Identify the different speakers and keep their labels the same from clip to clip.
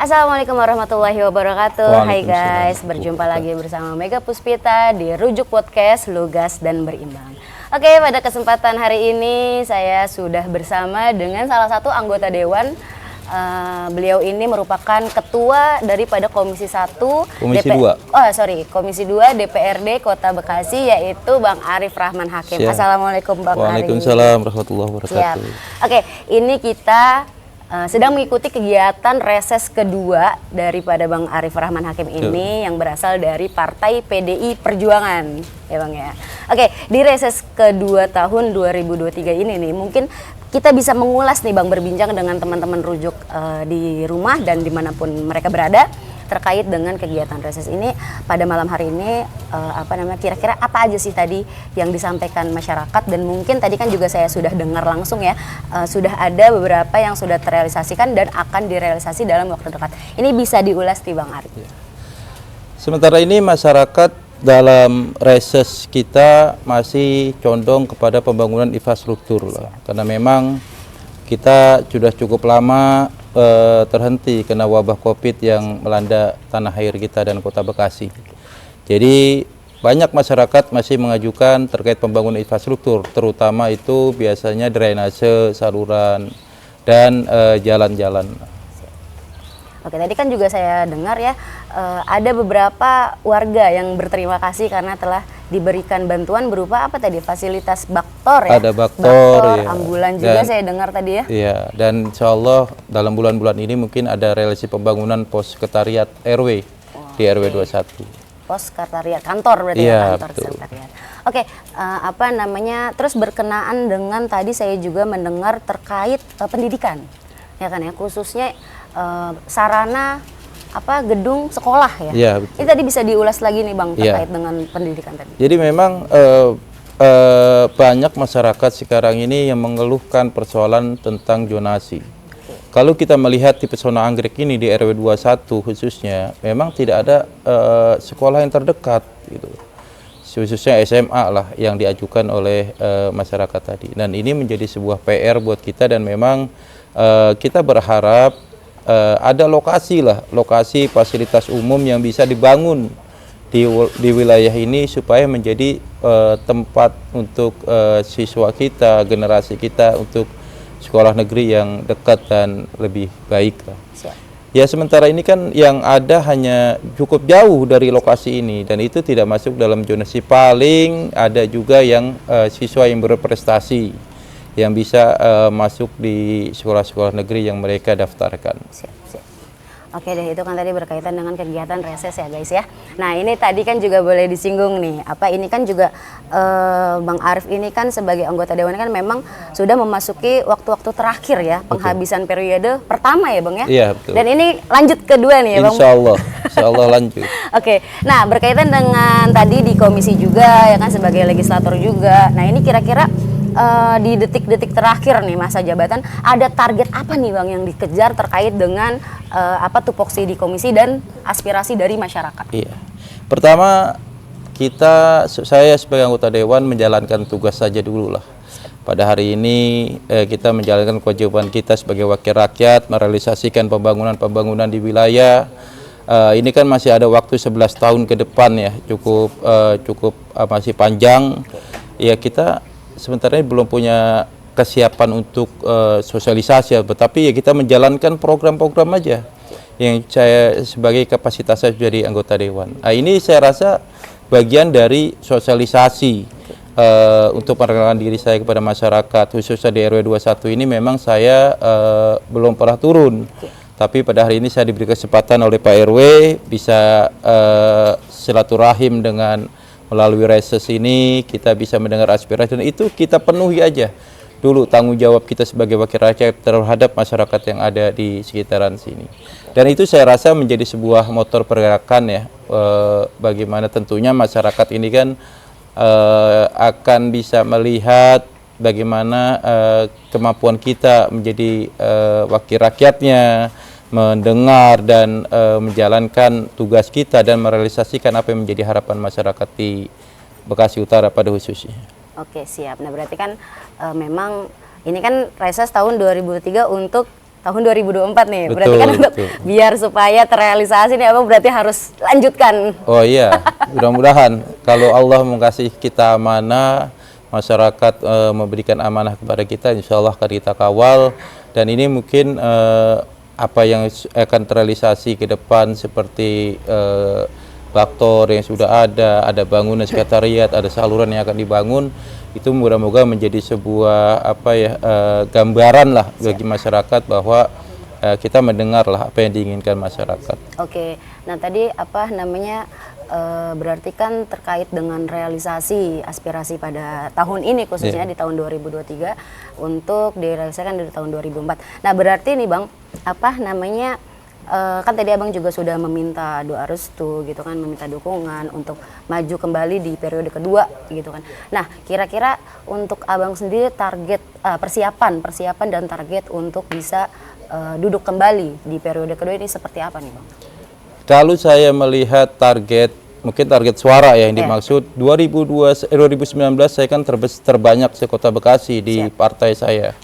Speaker 1: Assalamualaikum warahmatullahi wabarakatuh. Hai guys, berjumpa lagi bersama Mega Puspita di Rujuk Podcast Lugas dan Berimbang. Oke, pada kesempatan hari ini saya sudah bersama dengan salah satu anggota Dewan. Beliau ini merupakan ketua daripada Komisi 1 Komisi 2 DPRD Kota Bekasi, yaitu Bang Arif Rahman Hakim. Siap. Assalamualaikum Bang Arif.
Speaker 2: Waalaikumsalam warahmatullahi wabarakatuh.
Speaker 1: Siap. Oke, ini kita sedang mengikuti kegiatan reses kedua daripada Bang Arif Rahman Hakim ini yang berasal dari Partai PDI Perjuangan, ya Bang ya. Oke, di reses kedua tahun 2023 ini nih, mungkin kita bisa mengulas nih Bang, berbincang dengan teman-teman rujuk di rumah dan dimanapun mereka berada terkait dengan kegiatan reses ini pada malam hari ini. Kira-kira apa aja sih tadi yang disampaikan masyarakat, dan mungkin tadi kan juga saya sudah dengar langsung ya, sudah ada beberapa yang sudah terrealisasikan dan akan direalisasi dalam waktu dekat. Ini bisa diulas nih Bang Arif.
Speaker 2: Sementara ini masyarakat dalam reses kita masih condong kepada pembangunan infrastruktur lah, karena memang kita sudah cukup lama terhenti karena wabah COVID yang melanda tanah air kita dan Kota Bekasi. Jadi banyak masyarakat masih mengajukan terkait pembangunan infrastruktur, terutama itu biasanya drainase, saluran, dan jalan-jalan.
Speaker 1: Oke, tadi kan juga saya dengar ya, ada beberapa warga yang berterima kasih karena telah diberikan bantuan berupa apa tadi, fasilitas baktor ya?
Speaker 2: Ada baktor ya.
Speaker 1: Ambulan juga dan, saya dengar tadi ya.
Speaker 2: Iya, dan insya Allah dalam bulan-bulan ini mungkin ada realisasi pembangunan pos sekretariat RW di RW 21.
Speaker 1: Pos sekretariat, kantor berarti ya, kantor sekretariat. Oke, terus berkenaan dengan tadi saya juga mendengar terkait pendidikan, ya kan ya, khususnya sarana gedung sekolah ya.
Speaker 2: Ya,
Speaker 1: ini tadi bisa diulas lagi nih Bang terkait dengan pendidikan tadi.
Speaker 2: Jadi memang banyak masyarakat sekarang ini yang mengeluhkan persoalan tentang zonasi. Kalau kita melihat di Pesona Anggrek ini di RW 21 khususnya, memang tidak ada sekolah yang terdekat gitu. Khususnya SMA lah yang diajukan oleh masyarakat tadi. Dan ini menjadi sebuah PR buat kita, dan memang kita berharap ada lokasi fasilitas umum yang bisa dibangun di wilayah ini supaya menjadi tempat untuk siswa kita, generasi kita untuk sekolah negeri yang dekat dan lebih baik lah. Ya, sementara ini kan yang ada hanya cukup jauh dari lokasi ini, dan itu tidak masuk dalam zonasi. Paling ada juga yang siswa yang berprestasi yang bisa masuk di sekolah-sekolah negeri yang mereka daftarkan.
Speaker 1: Siap. Oke deh, itu kan tadi berkaitan dengan kegiatan reses ya guys ya. Nah ini tadi kan juga boleh disinggung nih, ini kan juga Bang Arif ini kan sebagai anggota Dewan kan memang sudah memasuki waktu-waktu terakhir ya, penghabisan periode pertama ya Bang ya.
Speaker 2: Iya betul.
Speaker 1: Dan ini lanjut kedua nih ya Bang.
Speaker 2: Insya Allah lanjut.
Speaker 1: Oke, nah berkaitan dengan tadi di komisi juga ya kan, sebagai legislator juga. Nah ini kira-kira di detik-detik terakhir nih masa jabatan, ada target apa nih Bang yang dikejar terkait dengan tupoksi di komisi dan aspirasi dari masyarakat?
Speaker 2: Iya. Pertama, saya sebagai anggota Dewan menjalankan tugas saja dulu lah. Pada hari ini kita menjalankan kewajiban kita sebagai wakil rakyat, merealisasikan pembangunan di wilayah. Ini kan masih ada waktu 11 tahun ke depan ya, cukup masih panjang. Ya, kita sementara ini belum punya kesiapan untuk sosialisasi, tetapi ya kita menjalankan program-program aja yang saya sebagai kapasitas saya jadi anggota Dewan. Nah, ini saya rasa bagian dari sosialisasi untuk perkenalkan diri saya kepada masyarakat, khususnya di RW 21 ini memang saya belum pernah turun. Tapi pada hari ini saya diberi kesempatan oleh Pak RW bisa silaturahim dengan melalui reses ini, kita bisa mendengar aspirasi, dan itu kita penuhi aja dulu tanggung jawab kita sebagai wakil rakyat terhadap masyarakat yang ada di sekitaran sini. Dan itu saya rasa menjadi sebuah motor pergerakan ya, bagaimana tentunya masyarakat ini kan akan bisa melihat bagaimana kemampuan kita menjadi wakil rakyatnya, mendengar dan menjalankan tugas kita dan merealisasikan apa yang menjadi harapan masyarakat di Bekasi Utara pada khususnya.
Speaker 1: Oke, siap. Nah berarti kan memang ini kan reses tahun 2003 untuk tahun 2024 nih.
Speaker 2: Betul,
Speaker 1: Berarti kan untuk
Speaker 2: betul.
Speaker 1: biar supaya terrealisasi nih Abang berarti harus lanjutkan.
Speaker 2: Oh iya, mudah-mudahan kalau Allah mengasihi kita amanah, masyarakat memberikan amanah kepada kita, insya Allah akan kita kawal. Dan ini mungkin apa yang akan terrealisasi ke depan seperti faktor yang sudah ada bangunan sekretariat, ada saluran yang akan dibangun, itu mudah-mudahan menjadi sebuah gambaran lah bagi masyarakat bahwa kita mendengar lah apa yang diinginkan masyarakat.
Speaker 1: Oke, nah tadi berarti kan terkait dengan realisasi aspirasi pada tahun ini khususnya di tahun 2023 untuk direalisasikan dari tahun 2004. Nah berarti nih Bang, kan tadi Abang juga sudah meminta doa restu gitu kan, meminta dukungan untuk maju kembali di periode kedua gitu kan. Nah kira-kira untuk Abang sendiri target persiapan dan target untuk bisa duduk kembali di periode kedua ini seperti apa nih Bang?
Speaker 2: Kalau saya melihat mungkin target suara ya yang dimaksud, 2019 saya kan terbanyak sekota Bekasi di partai saya.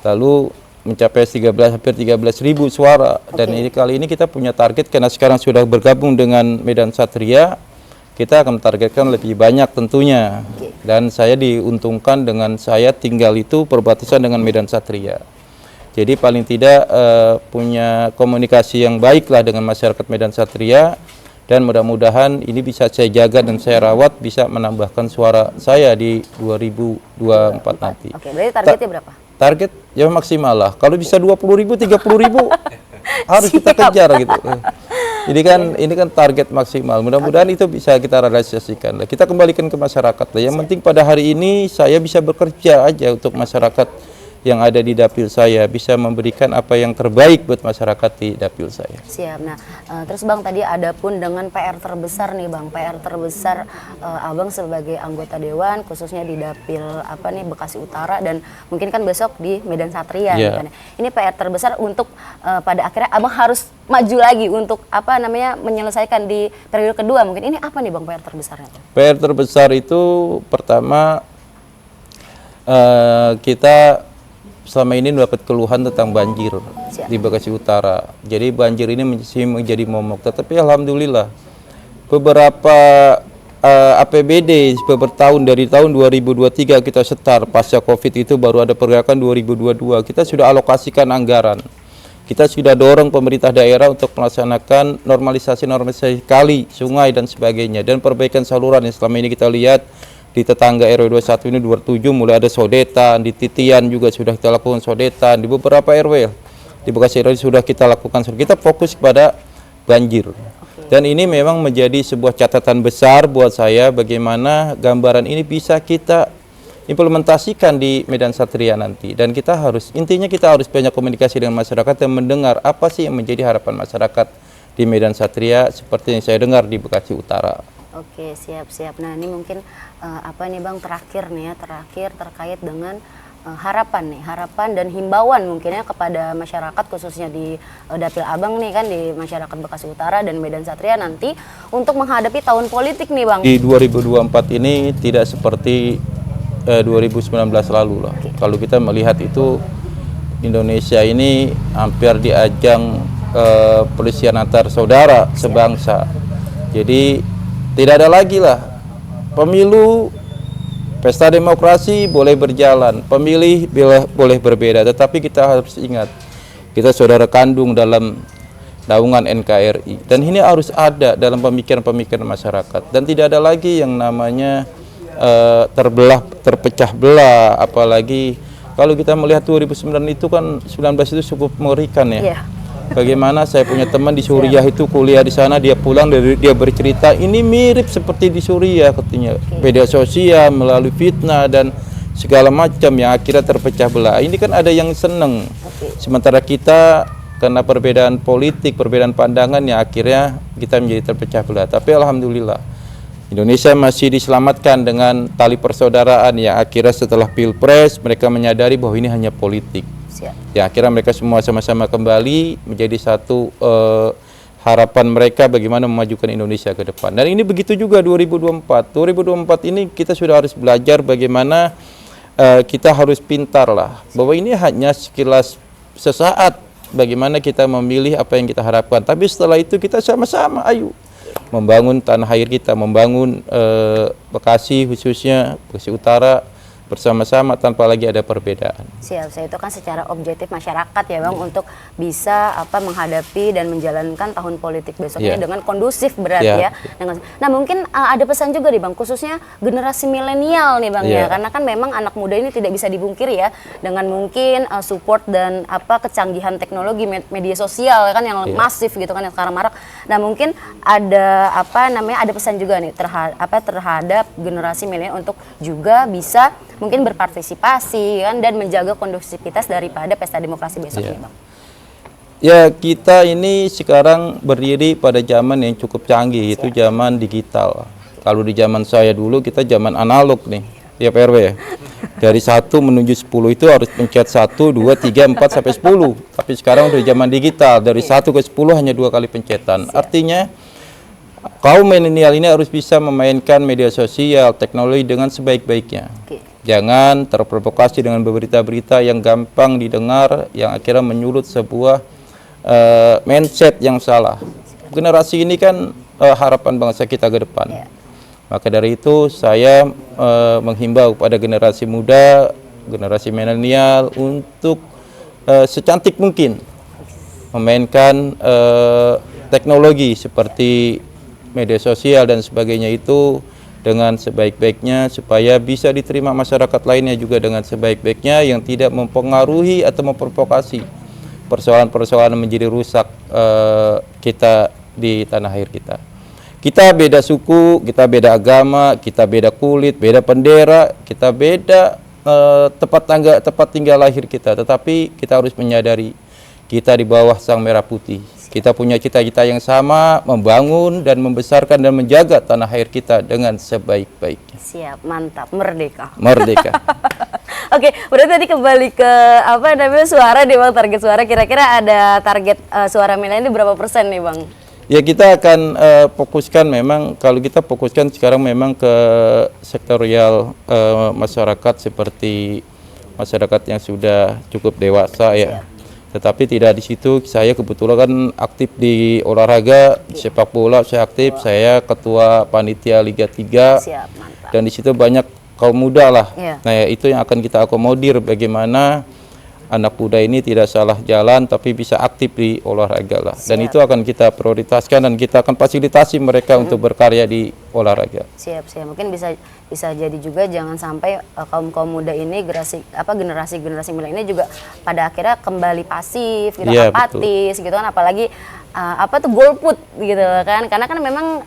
Speaker 2: Lalu mencapai hampir 13.000 suara. Dan kali ini kita punya target karena sekarang sudah bergabung dengan Medan Satria, kita akan targetkan lebih banyak tentunya. Dan saya diuntungkan dengan saya tinggal itu perbatasan dengan Medan Satria. Jadi paling tidak punya komunikasi yang baik lah dengan masyarakat Medan Satria, dan mudah-mudahan ini bisa saya jaga dan saya rawat, bisa menambahkan suara saya di 2024 nanti.
Speaker 1: Oke, berarti targetnya berapa?
Speaker 2: Target ya maksimal lah. Kalau bisa 20.000, 30.000 harus kita kejar gitu. Ini kan target maksimal. Mudah-mudahan itu bisa kita realisasikan. Kita kembalikan ke masyarakat. Yang penting pada hari ini saya bisa bekerja aja untuk masyarakat yang ada di dapil saya, bisa memberikan apa yang terbaik buat masyarakat di dapil saya.
Speaker 1: Siap. Nah, terus Bang tadi ada pun dengan PR terbesar nih Bang, PR terbesar Abang sebagai anggota dewan khususnya di dapil Bekasi Utara, dan mungkin kan besok di Medan Satria.
Speaker 2: Yeah.
Speaker 1: Kan. Ini PR terbesar untuk pada akhirnya Abang harus maju lagi untuk menyelesaikan di periode kedua. Mungkin ini apa nih Bang PR terbesarnya?
Speaker 2: PR terbesar itu pertama kita selama ini mendapat keluhan tentang banjir di Bekasi Utara. Jadi banjir ini menjadi momok. Tetapi alhamdulillah beberapa APBD bertahun dari tahun 2023 kita setar pasca Covid itu baru ada pergerakan 2022. Kita sudah alokasikan anggaran. Kita sudah dorong pemerintah daerah untuk melaksanakan normalisasi kali, sungai dan sebagainya, dan perbaikan saluran yang selama ini kita lihat di tetangga RW 21 ini 27 mulai ada sodetan, di Titian juga sudah kita lakukan sodetan, di beberapa RW di Bekasi RW sudah kita lakukan. Kita fokus pada banjir. Dan ini memang menjadi sebuah catatan besar buat saya bagaimana gambaran ini bisa kita implementasikan di Medan Satria nanti. Dan intinya kita harus banyak komunikasi dengan masyarakat dan mendengar apa sih yang menjadi harapan masyarakat di Medan Satria seperti yang saya dengar di Bekasi Utara.
Speaker 1: Oke, siap. Nah, ini mungkin Bang terakhir terkait dengan harapan dan himbauan mungkinnya kepada masyarakat khususnya di dapil Abang nih kan, di masyarakat Bekasi Utara dan Medan Satria nanti untuk menghadapi tahun politik nih Bang.
Speaker 2: Di 2024 ini tidak seperti 2019 lalu lah. Kalau kita melihat itu Indonesia ini hampir di ajang perselisihan antar saudara sebangsa. Jadi tidak ada lagi lah pemilu, pesta demokrasi boleh berjalan, pemilih boleh berbeda, tetapi kita harus ingat kita saudara kandung dalam naungan NKRI, dan ini harus ada dalam pemikiran masyarakat, dan tidak ada lagi yang namanya terpecah belah. Apalagi kalau kita melihat 2009 itu kan 19 itu cukup mengerikan ya.
Speaker 1: Yeah.
Speaker 2: Bagaimana saya punya teman di Suriah itu kuliah di sana, dia pulang dia bercerita ini mirip seperti di Suriah katanya. Media sosial melalui fitnah dan segala macam yang akhirnya terpecah belah. Ini kan ada yang seneng. Sementara kita karena perbedaan politik, perbedaan pandangan yang akhirnya kita menjadi terpecah belah. Tapi alhamdulillah Indonesia masih diselamatkan dengan tali persaudaraan yang akhirnya setelah Pilpres mereka menyadari bahwa ini hanya politik. Ya, akhirnya mereka semua sama-sama kembali menjadi satu harapan mereka bagaimana memajukan Indonesia ke depan. Dan ini begitu juga 2024. 2024 ini kita sudah harus belajar bagaimana kita harus pintar lah. Bahwa ini hanya sekilas sesaat bagaimana kita memilih apa yang kita harapkan. Tapi setelah itu kita sama-sama ayo membangun tanah air kita, membangun Bekasi khususnya, Bekasi Utara bersama-sama tanpa lagi ada perbedaan.
Speaker 1: Siap, saya itu kan secara objektif masyarakat ya Bang untuk bisa menghadapi dan menjalankan tahun politik besoknya dengan kondusif berarti ya. Nah mungkin ada pesan juga nih Bang khususnya generasi milenial nih Bang ya, karena kan memang anak muda ini tidak bisa dipungkiri ya dengan mungkin support dan kecanggihan teknologi media sosial kan yang masif gitu kan yang sekarang marak. Nah mungkin ada ada pesan juga nih terhadap generasi milenial untuk juga bisa mungkin berpartisipasi kan dan menjaga kondusivitas daripada pesta demokrasi besok ini Bang.
Speaker 2: Ya kita ini sekarang berdiri pada zaman yang cukup canggih, itu zaman digital. Kalau di zaman saya dulu kita zaman analog nih, ya Pak RW ya. Dari 1 menuju 10 itu harus pencet 1, 2, 3, 4 sampai 10. Tapi sekarang udah zaman digital, dari 1 ke 10 hanya 2 kali pencetan. Artinya kaum milenial ini harus bisa memainkan media sosial, teknologi dengan sebaik-baiknya. Jangan terprovokasi dengan berita-berita yang gampang didengar, yang akhirnya menyulut sebuah mindset yang salah. Generasi ini kan harapan bangsa kita ke depan. Maka dari itu saya menghimbau pada generasi muda, generasi milenial untuk secantik mungkin memainkan teknologi seperti media sosial dan sebagainya itu dengan sebaik-baiknya supaya bisa diterima masyarakat lainnya juga dengan sebaik-baiknya yang tidak mempengaruhi atau memprovokasi persoalan-persoalan menjadi rusak kita di tanah air kita. Kita beda suku, kita beda agama, kita beda kulit, beda bendera, kita beda tempat tinggal lahir kita, tetapi kita harus menyadari kita di bawah sang merah putih. Kita punya cita-cita yang sama, membangun dan membesarkan dan menjaga tanah air kita dengan sebaik-baiknya.
Speaker 1: Siap, mantap, merdeka.
Speaker 2: Merdeka.
Speaker 1: Oke, berarti tadi kembali ke suara nih Bang, target suara. Kira-kira ada target suara milenial ini berapa persen nih Bang?
Speaker 2: Ya kita akan fokuskan memang, kalau kita fokuskan sekarang memang ke sektorial masyarakat seperti masyarakat yang sudah cukup dewasa ya. Tetapi tidak di situ, saya kebetulan kan aktif di olahraga, sepak bola saya aktif, saya ketua panitia Liga 3.
Speaker 1: Siap, mantap.
Speaker 2: Dan di situ banyak kaum muda lah. Nah ya, itu yang akan kita akomodir bagaimana anak muda ini tidak salah jalan tapi bisa aktif di olahraga lah. Dan itu akan kita prioritaskan dan kita akan fasilitasi mereka untuk berkarya di olahraga.
Speaker 1: Siap. Mungkin bisa jadi juga jangan sampai kaum muda ini generasi milenial ini juga pada akhirnya kembali pasif gitu, apatis gitu kan, apalagi golput gitu kan, karena kan memang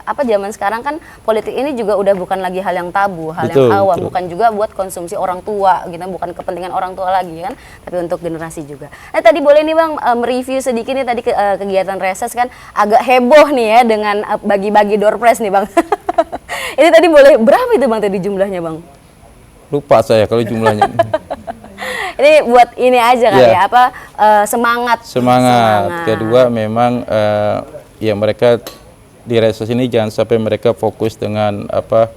Speaker 1: zaman sekarang kan politik ini juga udah bukan lagi hal yang tabu, hal yang awam, bukan juga buat konsumsi orang tua gitu, bukan kepentingan orang tua lagi kan, tapi untuk generasi juga. Nah tadi boleh nih Bang mereview sedikit nih tadi kegiatan reses kan agak heboh nih ya dengan bagi-bagi door prize nih Bang. Ini tadi boleh berapa itu Bang tadi jumlahnya Bang?
Speaker 2: Lupa saya kalau jumlahnya.
Speaker 1: Ini buat ini aja kali ya, semangat.
Speaker 2: Kedua memang ya mereka di reses ini jangan sampai mereka fokus dengan apa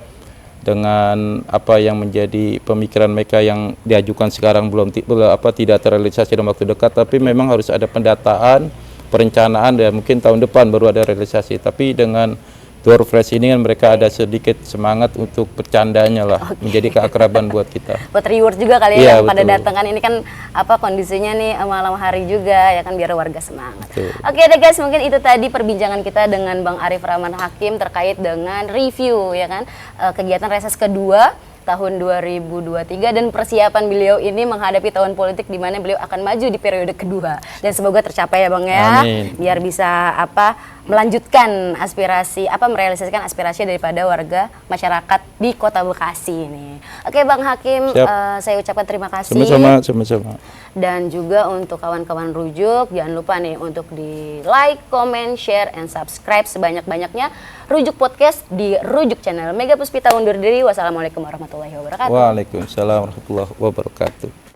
Speaker 2: yang menjadi pemikiran mereka yang diajukan sekarang tidak terrealisasi dalam waktu dekat, tapi memang harus ada pendataan, perencanaan dan mungkin tahun depan baru ada realisasi. Tapi dengan door fresh ini kan mereka ada sedikit semangat untuk bercandanya lah, menjadi keakraban buat kita. Buat
Speaker 1: reward juga kali ya, pada datang kan ini kan kondisinya nih malam hari juga ya kan, biar warga semangat. Oke deh guys, mungkin itu tadi perbincangan kita dengan Bang Arif Rahman Hakim terkait dengan review ya kan kegiatan reses kedua tahun 2023 dan persiapan beliau ini menghadapi tahun politik di mana beliau akan maju di periode kedua, dan semoga tercapai ya Bang ya. Amin. Biar bisa melanjutkan aspirasi merealisasikan aspirasi daripada warga masyarakat di Kota Bekasi ini. Oke Bang Hakim, saya ucapkan terima kasih.
Speaker 2: Sama-sama.
Speaker 1: Dan juga untuk kawan-kawan Rujuk, jangan lupa nih untuk di like, comment, share, and subscribe sebanyak-banyaknya Rujuk Podcast di Rujuk Channel. Mega Puspita undur diri. Wassalamualaikum warahmatullahi wabarakatuh.
Speaker 2: Waalaikumsalam warahmatullahi wabarakatuh.